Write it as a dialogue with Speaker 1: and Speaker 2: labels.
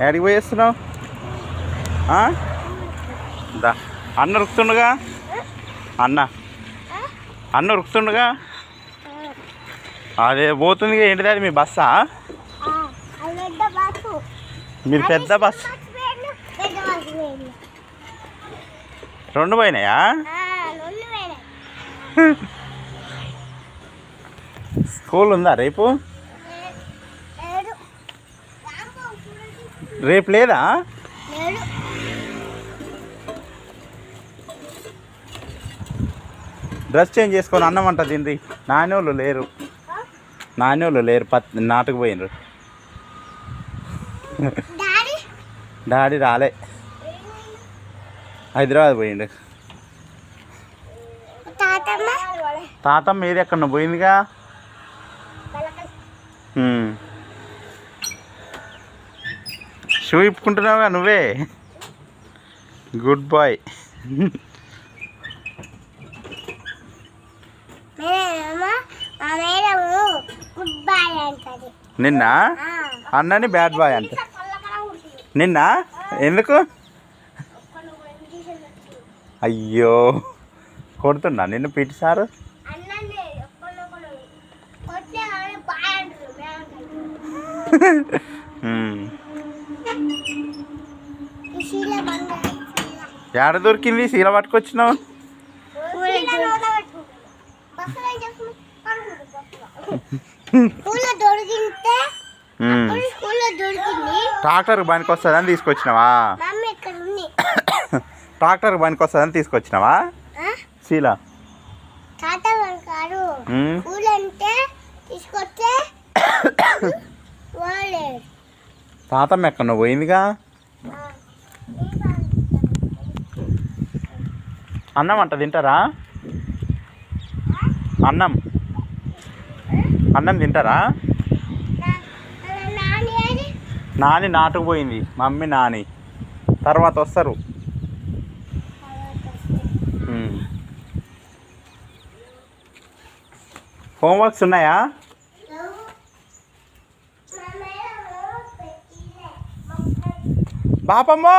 Speaker 1: ఏడికి పోయేస్తున్నావు? దా అన్న ఉరుకుతుండగా, అన్న ఉరుకుతుండగా. అదే పోతుంది. ఏంటిది అది? మీ బస్సా? మీరు పెద్ద బస్సు. రెండు పోయినాయా? స్కూల్ ఉందా రేపు? రేపు లేదా? డ్రెస్ చేంజ్ చేసుకొని అన్నం అంట తింది. నాన్నోళ్ళు లేరు, నాటుకు పోయినరు. డాడీ రాలే, హైదరాబాద్ పోయిండు. తాతమ్మ ఏది ఎక్కడ పోయిందిగా. షూ ఇప్పుకుంటున్నావుగా నువ్వే. Good boy. నిన్న అన్నని బ్యాడ్ బాయ్ అంట. నిన్న ఎందుకు? అయ్యో కొడుతున్నా నిన్ను పిటి సారు. ఏడ దొరికింది శీల పట్టుకొచ్చినావు? ట్రాక్టర్ బండికి వస్తుందని తీసుకొచ్చినావా? ట్రాక్టర్ బండికి వస్తుందని తీసుకొచ్చినావా శీల? తాతమ్మ ఎక్కడ నువ్వు పోయిందిగా. అన్నం అంట తింటారా? అన్నం తింటారా? నాని నాటుకు పోయింది. మమ్మీ నాని తర్వాత వస్తారు. హోంవర్క్స్ ఉన్నాయా? బాపమ్మో